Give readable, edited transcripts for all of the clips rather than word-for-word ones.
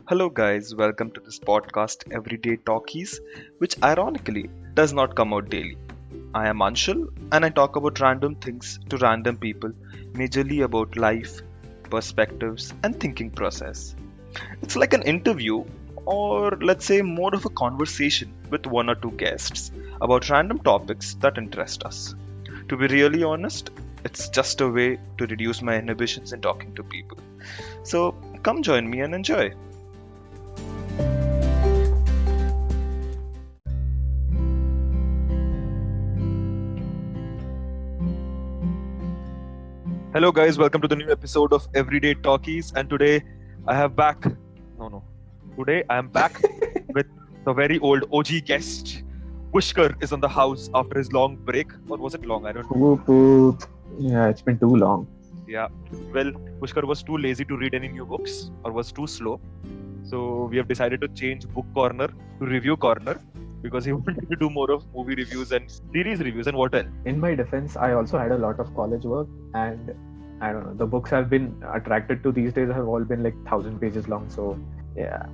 Hello, guys, welcome to this podcast, Everyday Talkies, which ironically does not come out daily. I am Anshul and I talk about random things to random people, majorly about life, perspectives, and thinking process. It's like an interview, or let's say more of a conversation with one or two guests about random topics that interest us. To be really honest, it's just a way to reduce my inhibitions in talking to people. So come join me and enjoy. Hello, guys. Welcome to the new episode of Everyday Talkies. And today I have back. No. Today I am back with the very old OG guest. Pushkar is on the house after his long break. Or was it long? I don't know. Whoop, whoop. Yeah, it's been too long. Yeah. Well, Pushkar was too lazy to read any new books or was too slow. So we have decided to change book corner to review corner because he wanted to do more of movie reviews and series reviews and what else. In my defense, I also had a lot of college work, and I don't know, the books I've been attracted to these days have all been like 1,000 pages long. So yeah,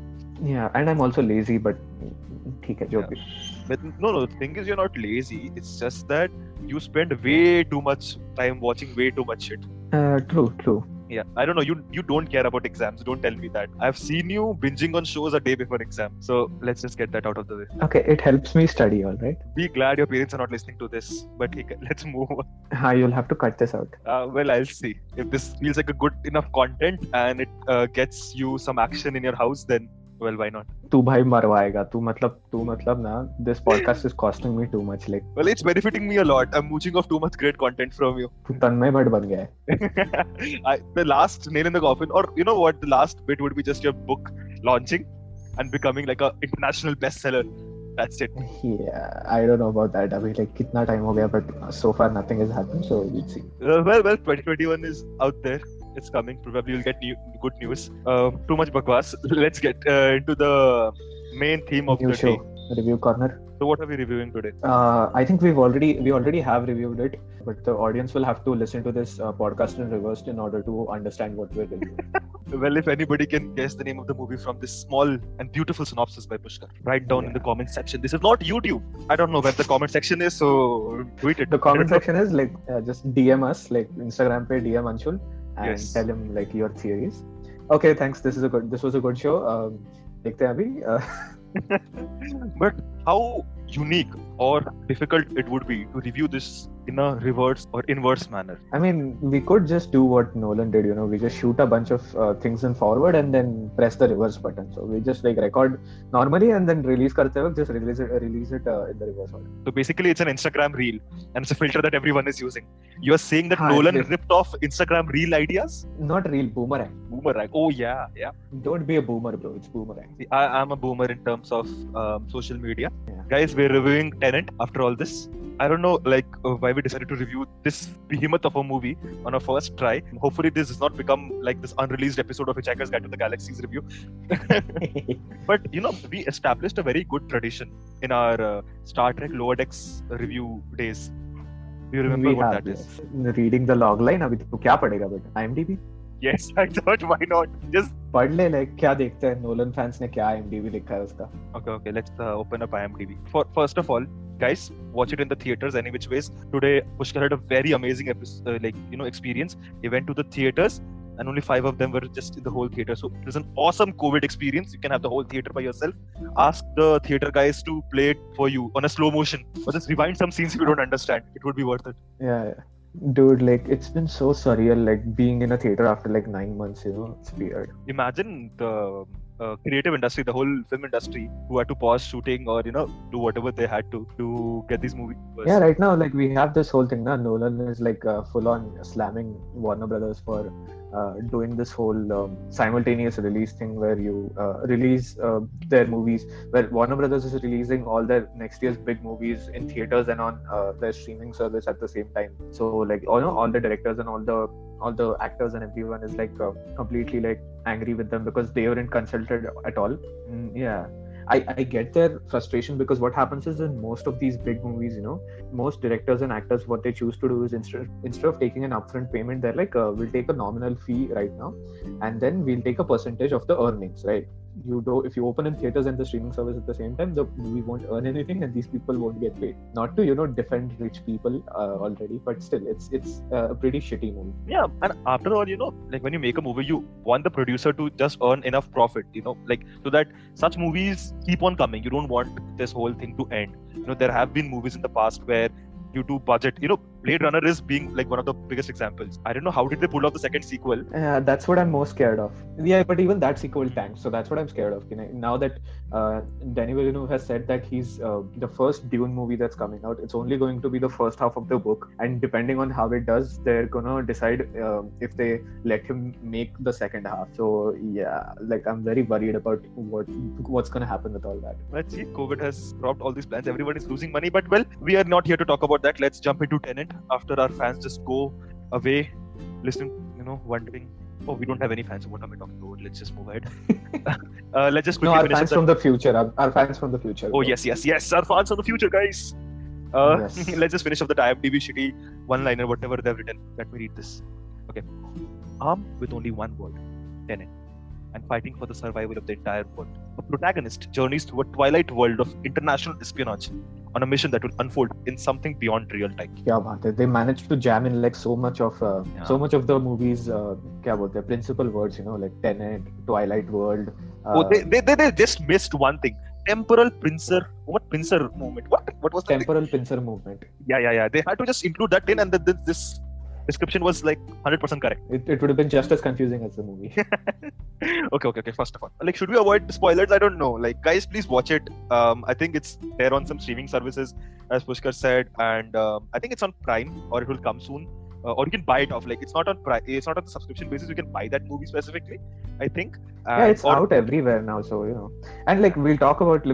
and I'm also lazy, but ठीक है, जो भी. But no, the thing is you're not lazy. It's just that you spend way too much time watching way too much shit. True. Yeah, I don't know. You don't care about exams. Don't tell me that. I've seen you binging on shows a day before exam. So let's just get that out of the way. Okay, it helps me study, all right? Be glad your parents are not listening to this. But let's move on. You'll have to cut this out. Well, I'll see. If this feels like a good enough content and it gets you some action in your house, then well, why not? तू भाई मरवाएगा. तू मतलब ना. This podcast is costing me too much. Like, well, it's benefiting me a lot. I'm mooching off too much great content from you. तू तन्मय भट्ट बन गया है. The last nail in the coffin, or you know what, the last bit would be just your book launching and becoming like a international bestseller. That's it. Yeah, I don't know about that. I mean, like, कितना time हो गया, but so far nothing has happened. So we'll see. Well, 2021 is out there. It's coming. Probably you'll get good news. Too much bakwas. Let's get into the main theme of New the show, day. Review corner. So what are we reviewing today? I think we already have reviewed it, but the audience will have to listen to this podcast in reverse in order to understand what we're reviewing. Well, if anybody can guess the name of the movie from this small and beautiful synopsis by Pushkar, write down in the comment section. This is not YouTube. I don't know where the comment section is, so tweet it. The comment section is like just DM us, like Instagram pe DM Anshul, and tell him like your theories. Okay, thanks. This was a good show. देखते हैं अभी. But how unique or difficult it would be to review this in a reverse or inverse manner? I mean, we could just do what Nolan did, we just shoot a bunch of things in forward and then press the reverse button. So we just like record normally and then release karte waqt just release it in the reverse order. So basically it's an Instagram reel and it's a filter that everyone is using. You are saying that Nolan ripped off Instagram reel ideas? Not reel, boomerang. Boomerang. Oh yeah. Don't be a boomer, bro. It's boomerang. I'm a boomer in terms of social media. Yeah. Guys, we're reviewing Tenet after all this. I don't know why we decided to review this behemoth of a movie on our first try. Hopefully this does not become like this unreleased episode of Hitchhiker's Guide to the Galaxy's review. But we established a very good tradition in our Star Trek Lower Decks review days. Do you remember what that is? Reading the log line. अभी तो क्या पढ़ेगा बेटा? IMDb? Yes, I thought why not? Just पढ़ ले, like क्या देखते हैं Nolan fans ने क्या IMDb लिखा है उसका. Okay, let's open up IMDb. First of all, guys, watch it in the theaters any which ways. Today Pushkar had a very amazing experience. He went to the theaters and only 5 of them were just in the whole theater. So it was an awesome COVID experience. You can have the whole theater by yourself. Ask the theater guys to play it for you on a slow motion. Or just rewind some scenes if you don't understand. It would be worth it. Yeah. Dude, like, it's been so surreal, like, being in a theater after like 9 months, it's weird. Imagine the creative industry, the whole film industry, who had to pause shooting or, do whatever they had to get these movies. Yeah, right now, like, we have this whole thing, Nolan is like full on slamming Warner Brothers for doing this whole simultaneous release thing where you release their movies, where Warner Brothers is releasing all their next year's big movies in theaters and on their streaming service at the same time. So like all the directors and all the actors and everyone is like completely like angry with them because they weren't consulted at all. I get their frustration because what happens is in most of these big movies, most directors and actors, what they choose to do is instead of taking an upfront payment, they're like, we'll take a nominal fee right now and then we'll take a percentage of the earnings, right? if you open in theaters and the streaming service at the same time, the movie won't earn anything and these people won't get paid. Not to defend rich people already, but still it's a pretty shitty movie. Yeah, and after all, like when you make a movie, you want the producer to just earn enough profit, like so that such movies keep on coming. You don't want this whole thing to end. There have been movies in the past where due to budget, Blade Runner is being like one of the biggest examples. I don't know how did they pull off the second sequel. That's what I'm most scared of. Yeah, but even that sequel tanked, so that's what I'm scared of. Now that Denis Villeneuve has said that he's the first Dune movie that's coming out, it's only going to be the first half of the book, and depending on how it does, they're gonna decide if they let him make the second half. So yeah, like I'm very worried about what's gonna happen with all that. Let's see. COVID has dropped all these plans. Everyone is losing money, but well, we are not here to talk about that. Let's jump into Tenet. After our fans just go away, listening, wondering, oh, we don't have any fans, so what am I talking about? Let's just move ahead. Let's just quickly our fans from the future. Our fans from the future. Oh, yes, our fans from the future, guys. Yes. Let's just finish up the IMDb shitty one-liner, whatever they've written. Let me read this. Okay. Armed with only one word, Tenet, and fighting for the survival of the entire world, a protagonist journeys through a twilight world of international espionage on a mission that will unfold in something beyond real time. They managed to jam in like so much of the movies. Principal words, like Tenet, Twilight World. They just missed one thing. Temporal pincer. What pincer movement? What was that? Temporal pincer movement. Yeah. They had to just include that in, and this description was like 100% correct. It would have been just as confusing as the movie. Okay. First of all, like, should we avoid spoilers? I don't know. Like, guys, please watch it. I think it's there on some streaming services, as Pushkar said, and I think it's on Prime, or it will come soon. Or you can buy it off. Like, it's not on It's not on the subscription basis. You can buy that movie specifically, I think. It's out everywhere now. So and like we'll talk about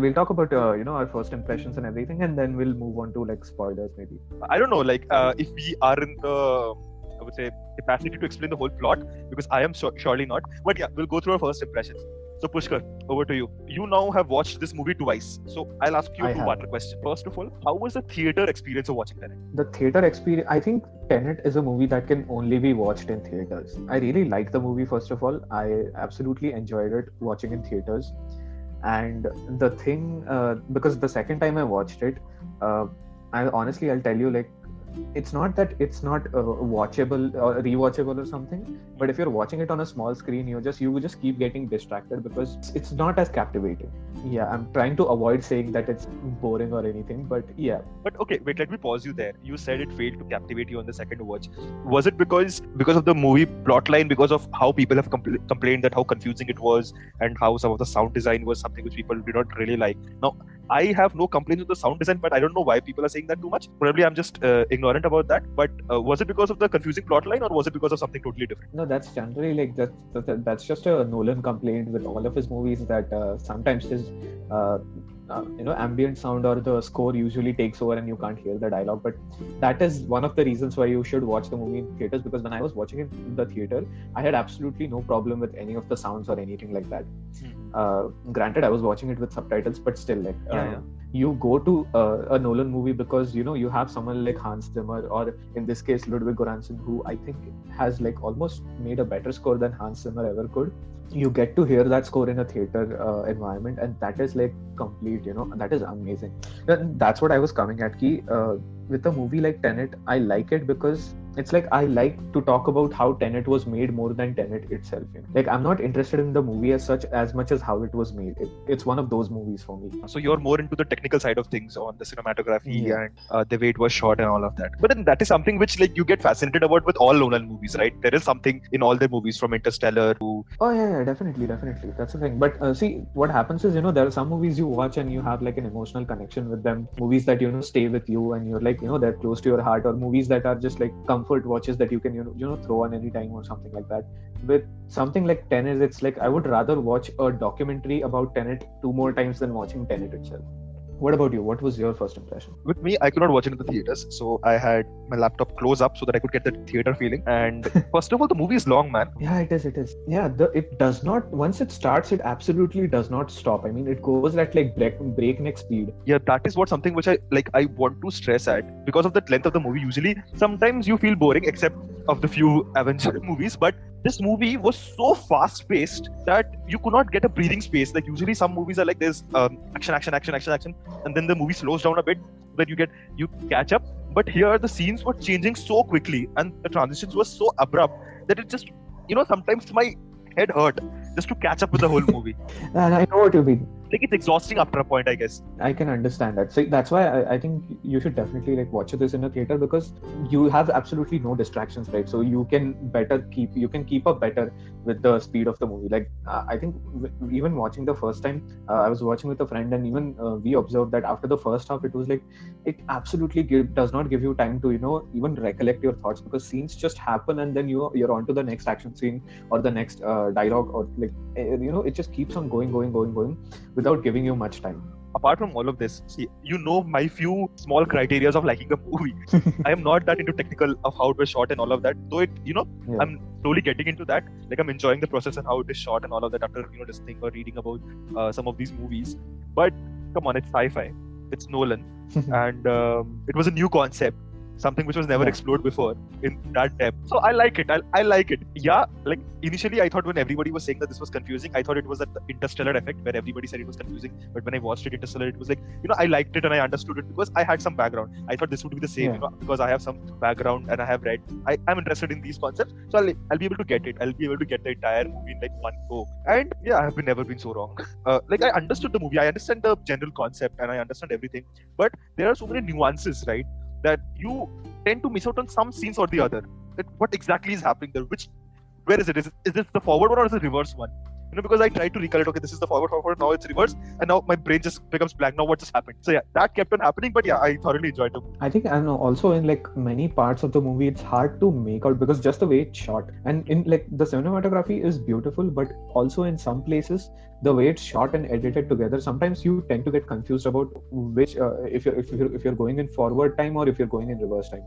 our first impressions and everything, and then we'll move on to like spoilers maybe. I don't know. Like, if we are in the, I would say, capacity to explain the whole plot, because I am surely not. But yeah, we'll go through our first impressions. So Pushkar, over to you. You now have watched this movie twice. So I'll ask you one question. First of all, how was the theater experience of watching Tenet? The theater experience, I think Tenet is a movie that can only be watched in theaters. I really like the movie, first of all. I absolutely enjoyed it watching in theaters. And the thing, because the second time I watched it, I'll tell you, like, it's not that it's not watchable or rewatchable or something, but if you're watching it on a small screen, you just keep getting distracted because it's not as captivating. I'm trying to avoid saying that it's boring or anything, but but okay, wait, let me pause you there. You said it failed to captivate you on the second watch. Was it because of the movie plotline, because of how people have complained that how confusing it was, and how some of the sound design was something which people did not really like? Now, I have no complaints with the sound design, but I don't know why people are saying that too much. Probably I'm just ignorant about that. But was it because of the confusing plotline, or was it because of something totally different? No, that's generally like that's just a Nolan complaint with all of his movies, that sometimes his ambient sound or the score usually takes over and you can't hear the dialogue. But that is one of the reasons why you should watch the movie in theaters, because when I was watching it in the theater, I had absolutely no problem with any of the sounds or anything like that. Granted, I was watching it with subtitles, but still, you go to a Nolan movie because you have someone like Hans Zimmer, or in this case Ludwig Göransson, who I think has like almost made a better score than Hans Zimmer ever could. You get to hear that score in a theater environment, and that is like complete, that is amazing. That's what I was coming at, with a movie like Tenet, I like it because it's like I like to talk about how Tenet was made more than Tenet itself. Like, I'm not interested in the movie as such as much as how it was made. It's one of those movies for me. So you're more into the technical side of things, on the cinematography and the way it was shot and all of that. But then that is something which like you get fascinated about with all Nolan movies, right? There is something in all their movies, from Interstellar to... Oh yeah, definitely. That's the thing. But see, what happens is, there are some movies you watch and you have like an emotional connection with them. Movies that, stay with you and you're like, they're close to your heart, or movies that are just like comfort watches that you can throw on any time or something like that. With something like Tenet, it's like I would rather watch a documentary about Tenet 2 more times than watching Tenet itself. What about you? What was your first impression? With me, I could not watch it in the theaters, so I had my laptop close up so that I could get the theater feeling. And first of all, the movie is long, man. Yeah, it is. Yeah, it does not. Once it starts, it absolutely does not stop. I mean, it goes at like breakneck speed. Yeah, that is something which I want to stress at, because of the length of the movie. Usually, sometimes you feel boring, except of the few Avengers movies, but this movie was so fast paced that you could not get a breathing space. Like usually some movies are like there's action, action, action, action, action, and then the movie slows down a bit so that you catch up. But here the scenes were changing so quickly and the transitions were so abrupt that it just, sometimes my head hurt just to catch up with the whole movie. And I know what you mean. Like it's exhausting after a point, I guess. I can understand that. So that's why I think you should definitely like watch this in a theater, because you have absolutely no distractions, right? So you can keep up better with the speed of the movie. Like I think even watching the first time, I was watching with a friend, and even we observed that after the first half, it was like it absolutely does not give you time to even recollect your thoughts, because scenes just happen and then you're on to the next action scene or the next dialogue, or like it just keeps on going without giving you much time. Apart from all of this, see, my few small criterias of liking a movie. I am not that into technical of how it was shot and all of that. Though I'm slowly getting into that. Like I'm enjoying the process and how it is shot and all of that after listening or reading about some of these movies. But come on, it's sci-fi. It's Nolan, and it was a new concept. Something which was never explored before in that depth. So I like it. I like it. Yeah, like initially I thought when everybody was saying that this was confusing, I thought it was that the Interstellar effect where everybody said it was confusing. But when I watched it, Interstellar, it was like, I liked it and I understood it because I had some background. I thought this would be the same, because I have some background and I have read. I'm interested in these concepts. So I'll be able to get it. I'll be able to get the entire movie in like one go. And yeah, I have never been so wrong. Like I understood the movie. I understand the general concept and I understand everything. But there are so many nuances, right? That you tend to miss out on some scenes or the other. That what exactly is happening there? Where is it? Is this the forward one or is it the reverse one? Because I tried to recollect, okay, this is the forward, now it's reverse, and now my brain just becomes blank. Now what just happened? So yeah, that kept on happening, but yeah, I thoroughly enjoyed the movie. I think, and also in like many parts of the movie, it's hard to make out because just the way it's shot, and in like the cinematography is beautiful, but also in some places the way it's shot and edited together, sometimes you tend to get confused about which if you're going in forward time or if you're going in reverse time,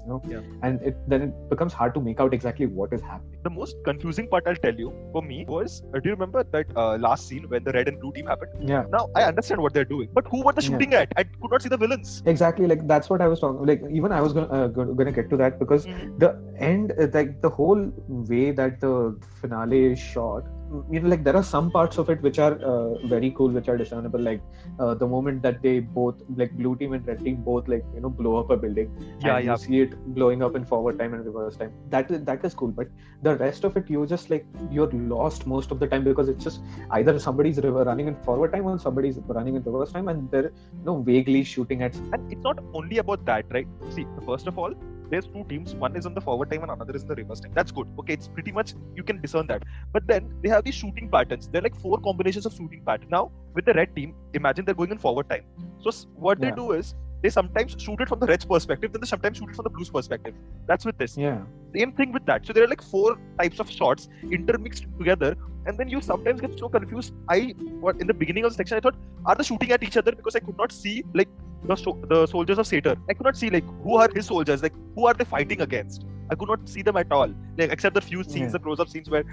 and then it becomes hard to make out exactly what is happening. The most confusing part, I'll tell you, for me was, do you remember that last scene when the red and blue team happened? Yeah. Now I understand what they're doing, but who were they shooting at? I could not see the villains. Exactly, like that's what I was talking. Like even I was gonna get to that, because the end, like the whole way that the finale is shot. Like there are some parts of it which are very cool, which are discernible, like the moment that they both, like blue team and red team, both like blow up a building, and you see it blowing up in forward time and reverse time. That is cool, but the rest of it, you're lost most of the time, because it's just either somebody's running in forward time or somebody's running in reverse time, and they're vaguely shooting at. And it's not only about that, right? See, first of all, there's two teams. One is on the forward time and another is in the reverse time. That's good. Okay, it's pretty much, you can discern that. But then they have these shooting patterns. There are like 4 combinations of shooting patterns. Now, with the red team, imagine they're going in forward time. So what they do is, they sometimes shoot it from the red's perspective, then they sometimes shoot it from the blue's perspective. That's with this. Yeah. Same thing with that. So there are like 4 types of shots intermixed together, and then you sometimes get so confused. In the beginning of the section, I thought, are they shooting at each other? Because I could not see like the soldiers of Sator. I could not see like who are his soldiers, like who are they fighting against. I could not see them at all, like except the few scenes, the close-up scenes where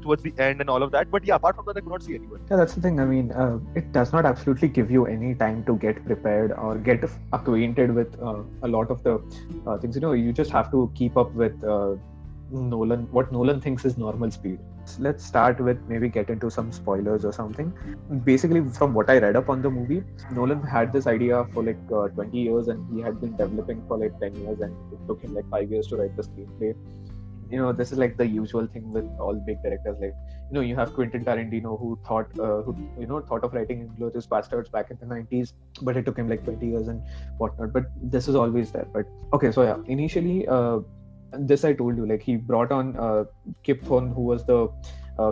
towards the end and all of that. But yeah, apart from that, I could not see anyone. Yeah, that's the thing. I mean, it does not absolutely give you any time to get prepared or get acquainted with a lot of the things. You just have to keep up with what Nolan thinks is normal speed. Let's start with maybe get into some spoilers or something. Basically, from what I read up on the movie, Nolan had this idea for like 20 years, and he had been developing for like 10 years, and it took him like 5 years to write the screenplay. This is like the usual thing with all big directors. Like, you have Quentin Tarantino who thought of writing Inglourious Basterds back in the 90s, but it took him like 20 years and whatnot. But this is always there. But okay, so yeah, initially, this I told you, like he brought on Kip Thorne, who was the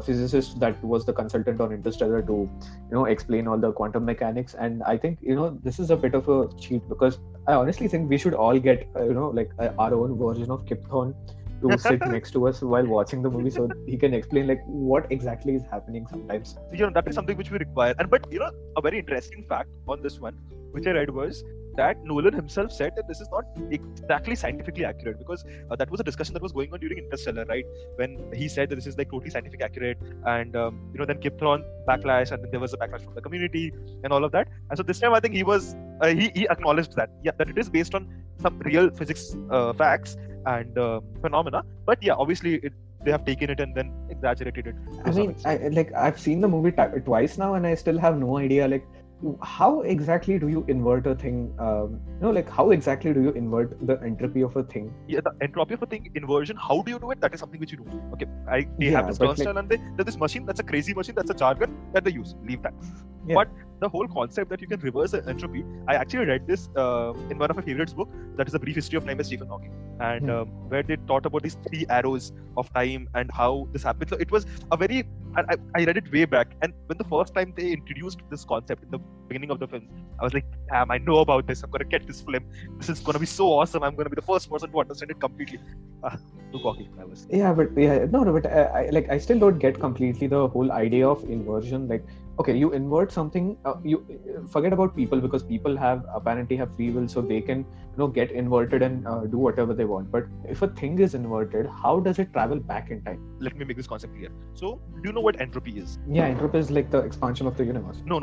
physicist that was the consultant on Interstellar, to explain all the quantum mechanics. And I think this is a bit of a cheat, because I honestly think we should all get our own version of Kip Thorne to sit next to us while watching the movie, so he can explain like what exactly is happening sometimes. That is something which we require. But a very interesting fact on this one, which I read, was that Nolan himself said that this is not exactly scientifically accurate, because that was a discussion that was going on during Interstellar, right? When he said that this is like totally scientific accurate, and then Kip Thorne backlash, and then there was a backlash from the community and all of that. And so this time, I think he was he acknowledged that that it is based on some real physics facts, and phenomena. But yeah, obviously they have taken it and then exaggerated it. I mean, I've seen the movie twice now, and I still have no idea how exactly do you invert a thing? How exactly do you invert the entropy of a thing? Yeah, the entropy of a thing, inversion. How do you do it? That is something which you do. Okay, they have this turnstile, and there's this machine. That's a crazy machine. That's a jargon that they use. Leave that. Yeah. But the whole concept that you can reverse the entropy. I actually read this in one of my favorites book. That is A Brief History of Time by Stephen Hawking, and where they taught about these 3 arrows of time and how this happens. So it was a very. I read it way back, and when the first time they introduced this concept in the beginning of the film, I was like, damn, I know about this. I'm gonna get this film. This is gonna be so awesome. I'm gonna be the first person to understand it completely. Too cocky, I was. Yeah, but I still don't get completely the whole idea of inversion. Like, okay, you invert something. You forget about people, because people apparently have free will, so they can get inverted and do whatever they want. But if a thing is inverted, how does it travel back in time? Let me make this concept clear. So, do you know what entropy is? Yeah, entropy is like the expansion of the universe. No.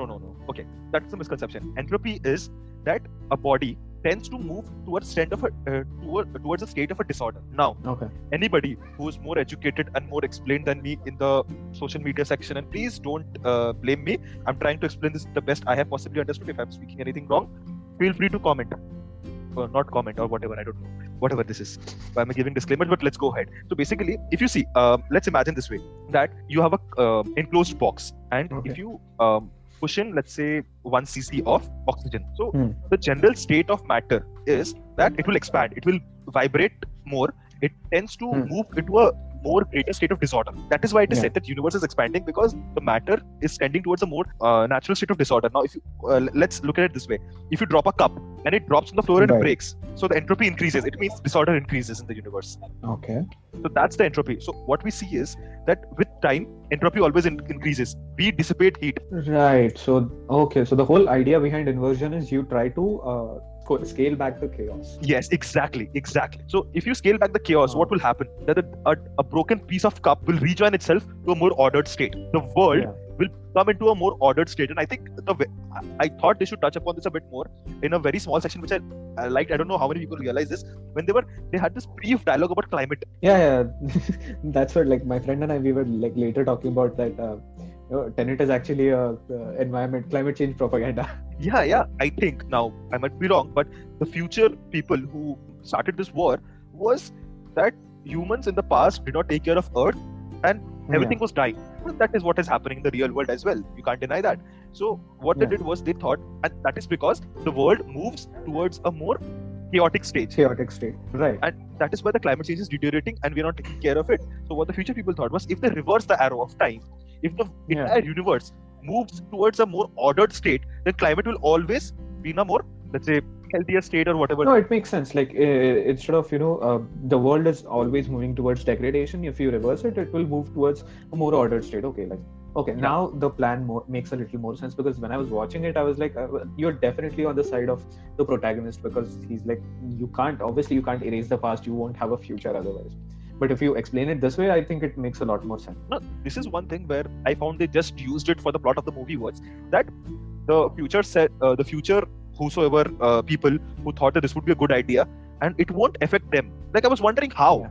Okay, that's a misconception. Entropy is that a body tends to move towards towards a state of a disorder. Now, anybody who is more educated and more explained than me in the social media section, and please don't blame me. I'm trying to explain this the best I have possibly understood. If I'm speaking anything wrong, feel free to comment. Or not comment, or whatever, I don't know. Whatever this is. I'm giving disclaimers, but let's go ahead. So basically, if you see, let's imagine this way, that you have a enclosed box, and if you push in, let's say, 1 cc of oxygen. So the general state of matter is that it will expand, it will vibrate more, it tends to move into a more greater state of disorder. That is why it is said that the universe is expanding, because the matter is tending towards a more natural state of disorder. Now, if you let's look at it this way: if you drop a cup and it drops on the floor and it breaks, so the entropy increases. It means disorder increases in the universe. Okay. So that's the entropy. So what we see is that with time, entropy always increases. We dissipate heat. Right. So the whole idea behind inversion is you try to scale back the chaos. Yes, exactly. So if you scale back the chaos, what will happen? That a broken piece of cup will rejoin itself to a more ordered state. The world will come into a more ordered state. And I think I thought they should touch upon this a bit more in a very small section, which I liked. I don't know how many people realize this. When they had this brief dialogue about climate. Yeah. That's what, like, my friend and I, we were like later talking about that. Tenet is actually climate change propaganda. Yeah. I think, now I might be wrong, but the future people who started this war was that humans in the past did not take care of Earth, and everything was dying. Well, that is what is happening in the real world as well. You can't deny that. So what they did was they thought, and that is because the world moves towards a more chaotic state. Right. And that is why the climate change is deteriorating and we're not taking care of it. So what the future people thought was, if they reverse the arrow of time, if the entire universe moves towards a more ordered state, then climate will always be in a more, let's say, healthier state or whatever. No, it makes sense. Like, instead of the world is always moving towards degradation. If you reverse it, it will move towards a more ordered state. Now the plan makes a little more sense, because when I was watching it, I was like, you're definitely on the side of the protagonist, because he's like, you can't erase the past. You won't have a future otherwise. But if you explain it this way, I think it makes a lot more sense. No, this is one thing where I found they just used it for the plot of the movie was that the future whosoever people who thought that this would be a good idea, and it won't affect them. Like, I was wondering how. Yeah.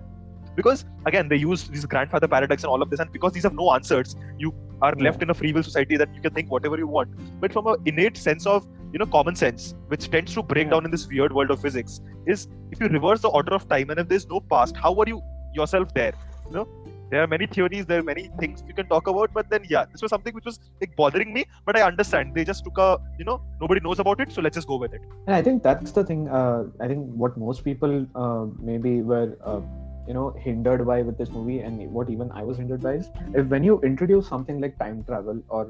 Because again, they use these grandfather paradox and all of this, and because these have no answers, you are left in a free will society that you can think whatever you want. But from an innate sense of common sense, which tends to break down in this weird world of physics, is if you reverse the order of time and if there's no past, how are you yourself there? There are many theories, there are many things you can talk about, but then this was something which was like bothering me. But I understand they just took nobody knows about it, so let's just go with it. And I think that's the thing. I think what most people maybe were hindered by with this movie, and what even I was hindered by, is when you introduce something like time travel or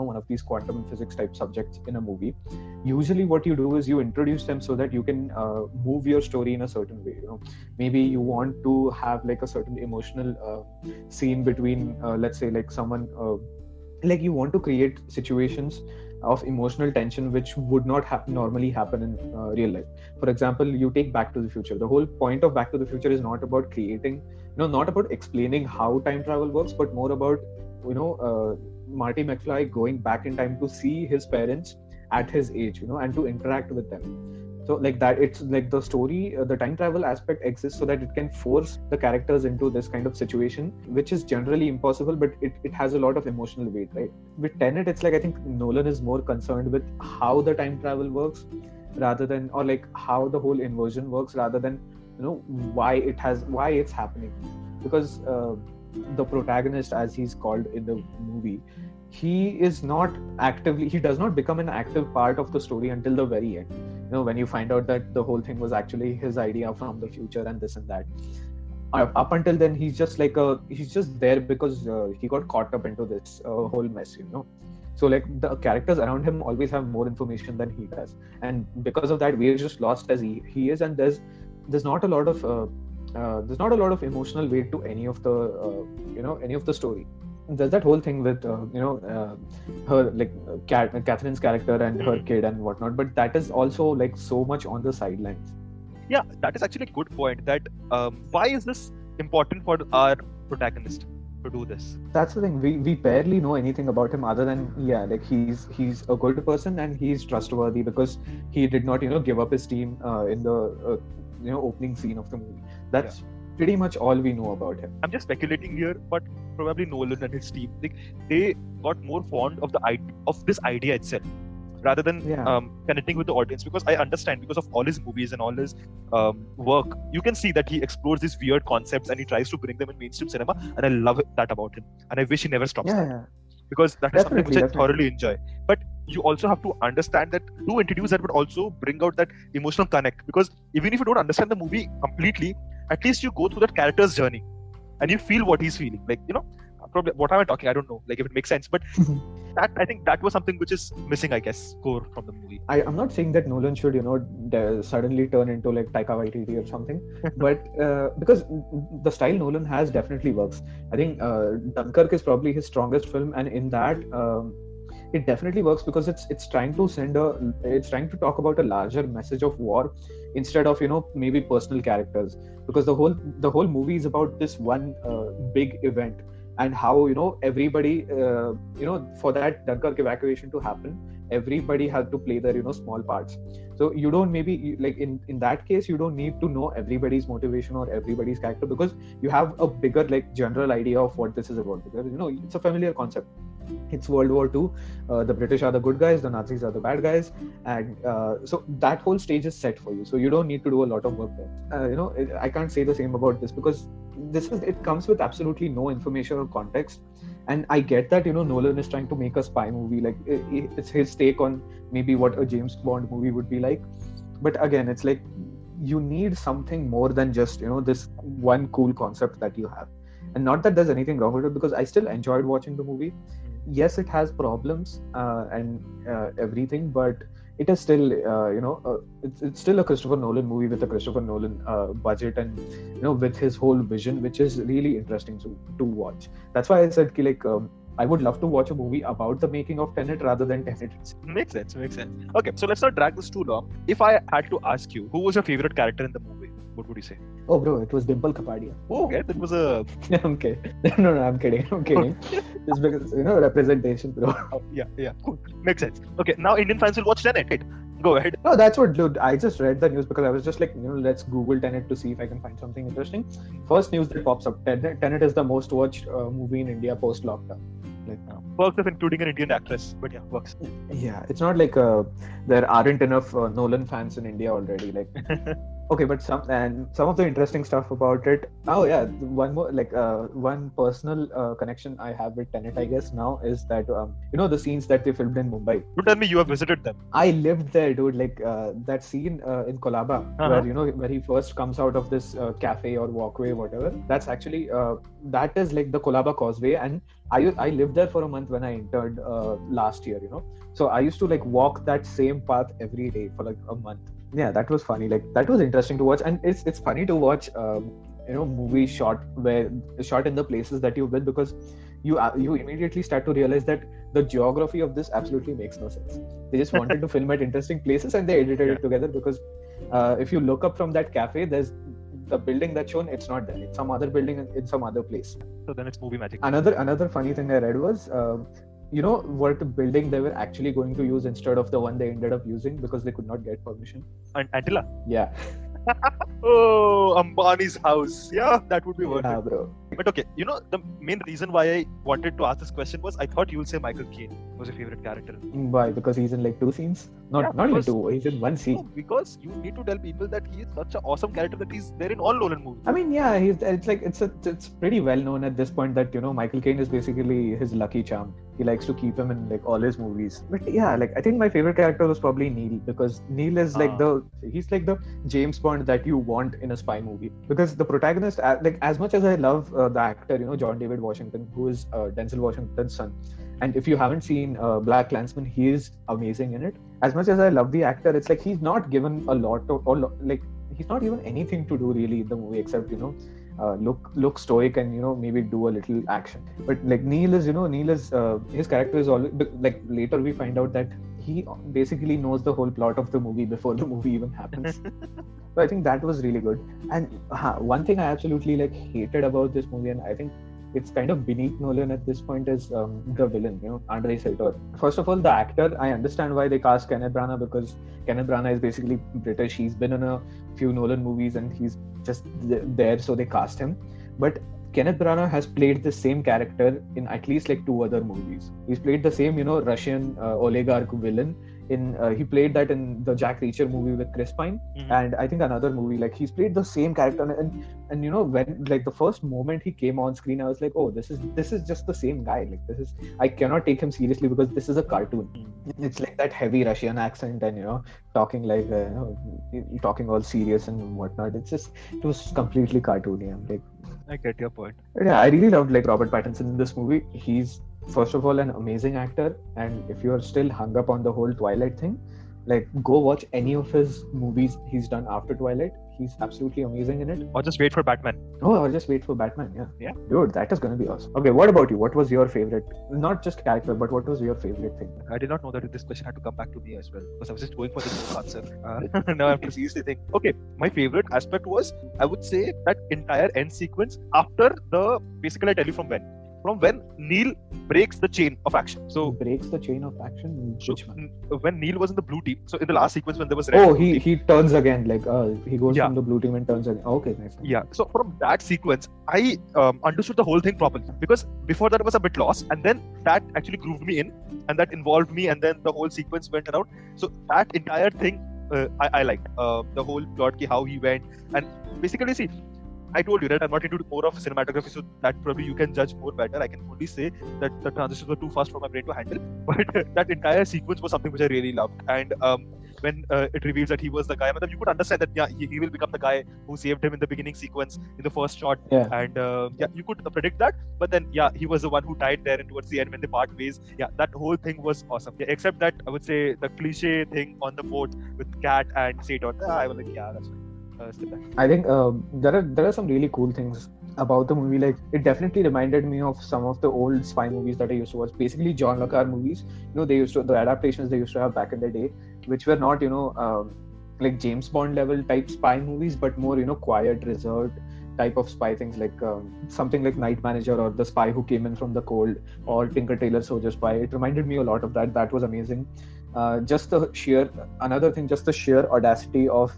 one of these quantum physics type subjects in a movie, usually what you do is you introduce them so that you can move your story in a certain way. Maybe you want to have like a certain emotional scene between let's say like someone like you want to create situations of emotional tension which would not normally happen in real life. For example, you take Back to the Future. The whole point of Back to the Future is not about creating, not about explaining how time travel works, but more about Marty McFly going back in time to see his parents at his age, and to interact with them. So like that, it's like the story, the time travel aspect exists so that it can force the characters into this kind of situation, which is generally impossible, but it has a lot of emotional weight, right? With Tenet, it's like I think Nolan is more concerned with how the time travel works rather than, or like how the whole inversion works rather than, why it's happening. Because the protagonist, as he's called in the movie, he does not become an active part of the story until the very end. When you find out that the whole thing was actually his idea from the future and this and that. Up until then, he's just there because he got caught up into this whole mess, So like the characters around him always have more information than he does, and because of that, we're just lost as he is, and there's not a lot of emotional weight to any of the story. There's that whole thing with her, like Catherine's character and her kid and whatnot, but that is also like so much on the sidelines. Yeah, that is actually a good point. That why is this important for our protagonist to do this? That's the thing. We barely know anything about him other than like he's a good person and he's trustworthy because he did not give up his team in the opening scene of the movie. That's pretty much all we know about him. I'm just speculating here, but probably Nolan and his team, they got more fond of this idea itself rather than connecting with the audience, because I understand, because of all his movies and all his work, you can see that he explores these weird concepts and he tries to bring them in mainstream cinema, and I love that about him, and I wish he never stops that. Because that is something which I thoroughly enjoy. But you also have to understand that to introduce that, but also bring out that emotional connect, because even if you don't understand the movie completely, at least you go through that character's journey and you feel what he's feeling. Like, probably what am I talking? I don't know. Like if it makes sense, but I think that was something which is missing, I guess, core from the movie. I'm not saying that Nolan should, suddenly turn into like Taika Waititi or something, but because the style Nolan has definitely works. I think Dunkirk is probably his strongest film, and in that, it definitely works because it's trying to talk about a larger message of war instead of maybe personal characters, because the whole movie is about this one big event and how everybody for that Dunkirk evacuation to happen, everybody had to play their small parts. So you don't maybe like in that case you don't need to know everybody's motivation or everybody's character, because you have a bigger like general idea of what this is about, because it's a familiar concept. It's World War II. The British are the good guys, the Nazis are the bad guys, and so that whole stage is set for you. So you don't need to do a lot of work there. I can't say the same about this because it comes with absolutely no information or context. And I get that Nolan is trying to make a spy movie, like it's his take on maybe what a James Bond movie would be like. But again, it's like you need something more than just this one cool concept that you have. And not that there's anything wrong with it, because I still enjoyed watching the movie. Yes, it has problems and everything, but it is still it's still a Christopher Nolan movie with a Christopher Nolan budget, and with his whole vision, which is really interesting to watch. That's why I said I would love to watch a movie about the making of Tenet rather than Tenet. Makes sense. Okay, so let's not drag this too long. If I had to ask you, who was your favorite character in the movie, what would you say? Oh, bro, it was Dimple Kapadia. Oh, okay, that was a... I'm kidding. No, I'm kidding. Just because, representation, bro. Yeah, cool. Makes sense. Okay, now Indian fans will watch Tenet. Go ahead. No, that's what, dude. I just read the news because I was just like, let's Google Tenet to see if I can find something interesting. First news that pops up, Tenet is the most watched movie in India post-lockdown. Works of including an Indian actress, but yeah, works. Yeah, it's not like there aren't enough Nolan fans in India already. Like, okay, but some of the interesting stuff about it. Oh yeah, one more one personal connection I have with Tenet, I guess now, is that the scenes that they filmed in Mumbai. Don't tell me you have visited them. I lived there, dude. Like that scene in Kolaba, where he first comes out of this cafe or walkway, whatever. That's actually that is like the Kolaba Causeway, and I lived there for a month when I entered last year. So I used to like walk that same path every day for like a month. Yeah, that was funny. Like that was interesting to watch, and it's funny to watch movies shot in the places that you've been, because you immediately start to realize that the geography of this absolutely makes no sense. They just wanted to film at interesting places and they edited it together, because if you look up from that cafe, there's the building that's shown, it's not there. It's some other building in some other place. So then it's movie magic. Another funny thing I read was what building they were actually going to use instead of the one they ended up using because they could not get permission? And Antilla. Yeah. Oh, Ambani's house. Yeah, that would be worth Yeah, it. bro. But okay, the main reason why I wanted to ask this question was I thought you would say Michael Caine was your favorite character. Why? Because he's in like 2 scenes? Not even because- 2. He's in 1 scene. No, because you need to tell people that he is such an awesome character that he's there in all Nolan movies. I mean, yeah, it's pretty well known at this point that Michael Caine is basically his lucky charm. He likes to keep him in like all his movies. But yeah, like I think my favorite character was probably Neil, because Neil is like he's like the James Bond that you want in a spy movie. Because the protagonist, like as much as I love the actor, John David Washington, who is Denzel Washington's son. And if you haven't seen Black Klansman, he is amazing in it. As much as I love the actor, it's like he's not given a lot of, like he's not given anything to do really in the movie except look stoic and maybe do a little action. But like Neil is his character is always, like later we find out that he basically knows the whole plot of the movie before the movie even happens. So I think that was really good. And one thing I absolutely like hated about this movie, and I think it's kind of beneath Nolan at this point, is the villain, Andrei Sator. First of all, the actor, I understand why they cast Kenneth Branagh, because Kenneth Branagh is basically British. He's been in a few Nolan movies and he's just there, so they cast him. But Kenneth Branagh has played the same character in at least like 2 other movies. He's played the same, Russian oligarch villain. He played that in the Jack Reacher movie with Chris Pine, and I think another movie. Like he's played the same character, and when like the first moment he came on screen, I was like, oh, this is just the same guy. Like I cannot take him seriously because this is a cartoon. It's like that heavy Russian accent and talking like talking all serious and whatnot. It was completely cartoony. I'm like, I get your point. Yeah, I really loved like Robert Pattinson in this movie. He's first of all an amazing actor, and if you're still hung up on the whole Twilight thing, like go watch any of his movies he's done after Twilight. He's absolutely amazing in it. Or just wait for Batman. Or just wait for Batman. Yeah. Dude, that is gonna be awesome. Okay, what about you? What was your favorite? Not just character, but what was your favorite thing? I did not know that this question had to come back to me as well, because I was just going for the no answer. Now I have to seriously think. Okay, my favorite aspect was, I would say, that entire end sequence after basically I tell you from when Neil breaks the chain of action. So breaks the chain of action. When Neil was in the blue team, so in the last sequence when there was red, he turns again, like he goes from the blue team and turns again. Okay, nice. Yeah. So from that sequence, I understood the whole thing properly, because before that I was a bit lost, and then that actually grooved me in, and that involved me, and then the whole sequence went around. So that entire thing I liked. The whole plot, how he went, and basically see. I told you, right? I'm not into more of cinematography, so that probably you can judge more better. I can only say that the transitions were too fast for my brain to handle. But that entire sequence was something which I really loved. And when it reveals that he was the guy, you could understand that he will become the guy who saved him in the beginning sequence in the first shot. Yeah. And you could predict that. But then he was the one who died there, and towards the end when they part ways, that whole thing was awesome. Yeah, except that I would say the cliche thing on the boat with Cat and Sator. I was like, that's fine. I think there are some really cool things about the movie. Like it definitely reminded me of some of the old spy movies that I used to watch. Basically, John le Carre movies. The adaptations they used to have back in the day, which were not like James Bond level type spy movies, but more quiet, reserved type of spy things, like something like Night Manager or The Spy Who Came In From the Cold or Tinker Tailor Soldier Spy. It reminded me a lot of that. That was amazing. Just the sheer audacity of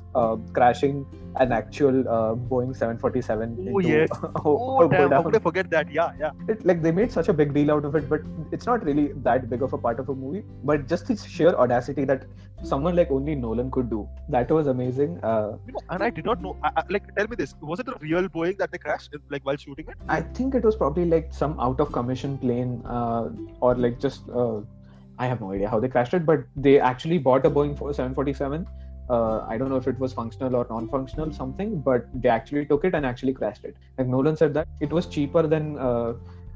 crashing an actual Boeing 747. Oh yes. Damn, how could I forget that? Yeah. Like they made such a big deal out of it, but it's not really that big of a part of a movie. But just the sheer audacity that someone like only Nolan could do, that was amazing. And I did not know. Like, tell me this: was it a real Boeing that they crashed, like while shooting it? I think it was probably like some out of commission plane, or like just. I have no idea how they crashed it, but they actually bought a Boeing 747. I don't know if it was functional or non-functional something, but they actually took it and actually crashed it. Like Nolan said that it was cheaper than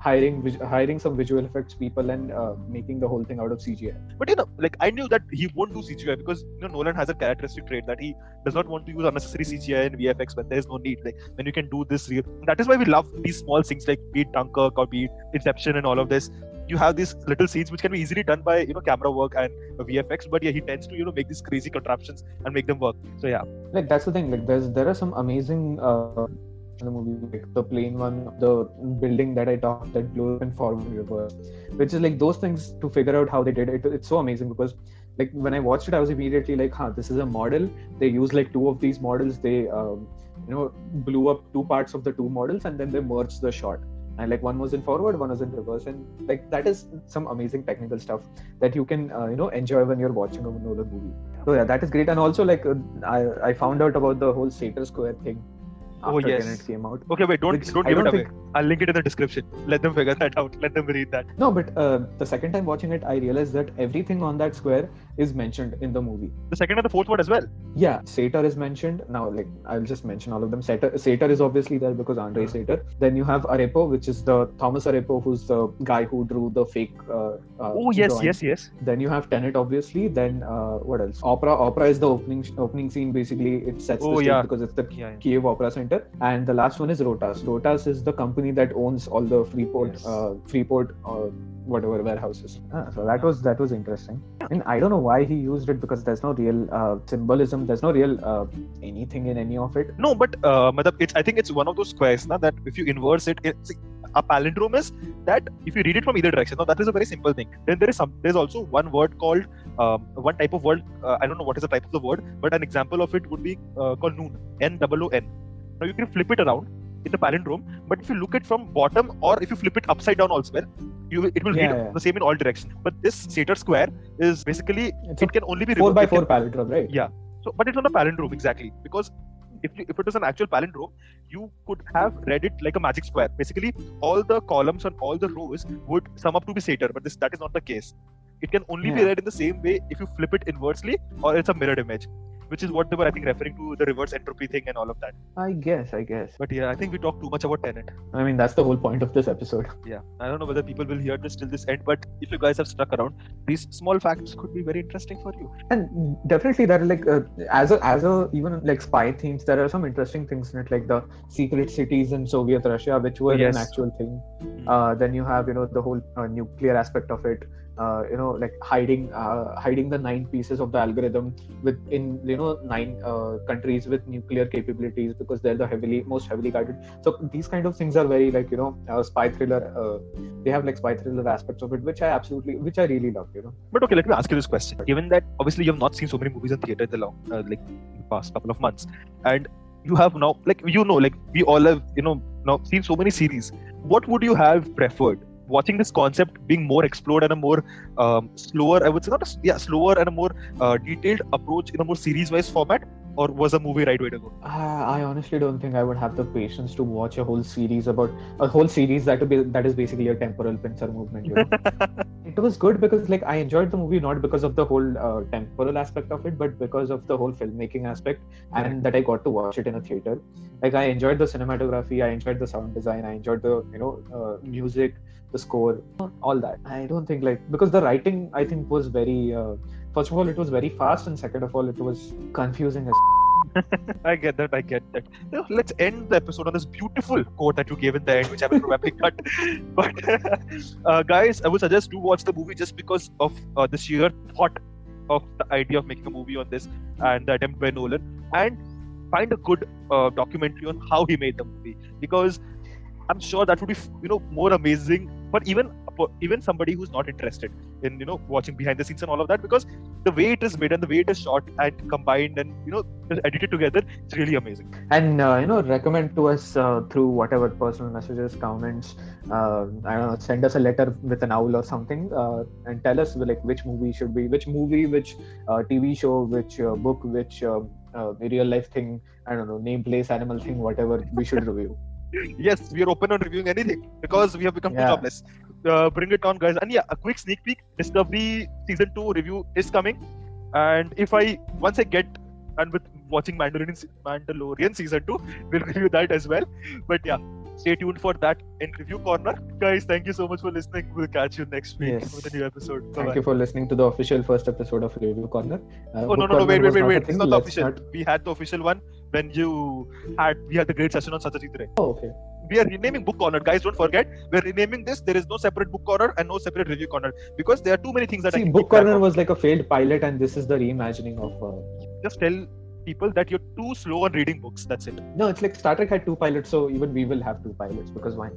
hiring some visual effects people and making the whole thing out of CGI. But like I knew that he won't do CGI because Nolan has a characteristic trait that he does not want to use unnecessary CGI and VFX when there is no need. Like when you can do this real. That is why we love these small things like be it Dunkirk or be it Inception and all of this. You have these little scenes which can be easily done by camera work and VFX, but he tends to make these crazy contraptions and make them work. So like that's the thing. Like there are some amazing in the movie, like the plane one, the building that I talked that blows up in forward and reverse, which is like those things to figure out how they did it. It's so amazing because like when I watched it, I was immediately like, this is a model. They used like two of these models. They blew up two parts of the two models and then they merged the shot. And like one was in forward, one was in reverse, and like that is some amazing technical stuff that you can enjoy when you're watching a Nolan movie. So yeah, that is great. And also like I found out about the whole Sator Square thing after Tenet came out. Okay, wait, don't give it away. I'll link it in the description. Let them figure that out. Let them read that. No, but the second time watching it, I realized that everything on that square is mentioned in the movie. The second and the fourth one as well. Yeah, Sator is mentioned. Now, like I'll just mention all of them. Sator is obviously there because Andre Sator. Then you have Arepo, which is the Thomas Arepo, who's the guy who drew the fake. Yes. Then you have Tenet, obviously. Then what else? Opera is the opening scene. Basically, it sets the stage because it's the Kiev Opera Center. And the last one is Rotas. Rotas is the company that owns all the Freeport whatever warehouses. So that was interesting. And I don't know why he used it because there's no real symbolism. There's no real anything in any of it. No, but I think it's one of those squares now that if you inverse it, a palindrome is that if you read it from either direction. Now that is a very simple thing. Then there's also one word called one type of word. I don't know what is the type of the word, but an example of it would be called noon. N-O-O-N. Now you can flip it around. It's a palindrome, but if you look it from bottom or if you flip it upside down also, it will read the same in all directions. But this Sator square is basically it can only be 4x4 palindrome, right? Yeah. So, but it's not a palindrome exactly because if it was an actual palindrome, you could have read it like a magic square. Basically, all the columns and all the rows would sum up to be Sator, but that is not the case. It can only be read in the same way if you flip it inversely or it's a mirrored image, which is what they were, I think, referring to the reverse entropy thing and all of that. I guess. But yeah, I think we talked too much about Tenet. I mean, that's the whole point of this episode. Yeah, I don't know whether people will hear this till this end, but if you guys have stuck around, these small facts could be very interesting for you. And definitely, there are like as a even like spy themes, there are some interesting things in it, like the secret cities in Soviet Russia, which were an actual thing. Then you have the whole nuclear aspect of it. Like hiding the 9 pieces of the algorithm within 9 countries with nuclear capabilities because they're the most heavily guarded. So these kind of things are very like spy thriller. They have like spy thriller aspects of it, which I really love. But okay, let me ask you this question. Given that obviously you have not seen so many movies in theater in the past couple of months, and you have now we all have now seen so many series. What would you have preferred? Watching this concept being more explored and a more slower, I would say slower and a more detailed approach in a more series-wise format, or was a movie right way to go? I honestly don't think I would have the patience to watch a whole series that is basically a temporal pincer movement. It was good because like I enjoyed the movie not because of the whole temporal aspect of it, but because of the whole filmmaking aspect and that I got to watch it in a theater. Like I enjoyed the cinematography, I enjoyed the sound design, I enjoyed the music, the score, all that. I don't think because the writing I think was very first of all it was very fast, and second of all it was confusing as I get that. Let's end the episode on this beautiful quote that you gave in the end, which I will probably cut. But guys, I would suggest to watch the movie just because of the sheer thought of the idea of making a movie on this and the attempt by Nolan, and find a good documentary on how he made the movie, because I'm sure that would be more amazing for even somebody who's not interested in watching behind the scenes and all of that, because the way it is made and the way it is shot and combined and edited together, it's really amazing. And recommend to us through whatever personal messages, comments, I don't know, send us a letter with an owl or something, and tell us which movie, which TV show, which book, which real life thing, I don't know, name, place, animal thing, whatever we should review. Yes, we are open on reviewing anything because we have become too jobless. Bring it on, guys. And a quick sneak peek: Discovery Season 2 review is coming. And once I get and with watching Mandalorian Season 2, we'll review that as well. But stay tuned for that in Review Corner. Guys, thank you so much for listening. We'll catch you next week with a new episode. Bye-bye. Thank you for listening to the official first episode of Review Corner. No, wait. It's not the official. We had the official one when we had the great session on Saturday. Oh, okay. We are renaming Book Corner. Guys, don't forget, we're renaming this. There is no separate Book Corner and no separate Review Corner because there are too many things that Book Corner was like a failed pilot, and this is the reimagining of... Just tell people that you're too slow on reading books. That's it. No, it's like Star Trek had 2 pilots, so even we will have 2 pilots because why?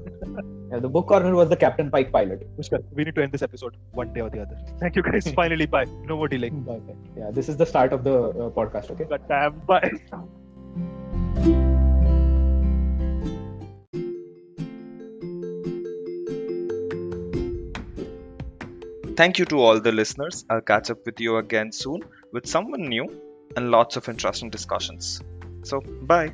Yeah, the book corner was the Captain Pike pilot. Pushkar, we need to end this episode one day or the other. Thank you guys. Finally, bye. No more delay. Bye. Yeah, this is the start of the podcast. Okay. God damn, bye. Thank you to all the listeners. I'll catch up with you again soon with someone new and lots of interesting discussions. So, bye.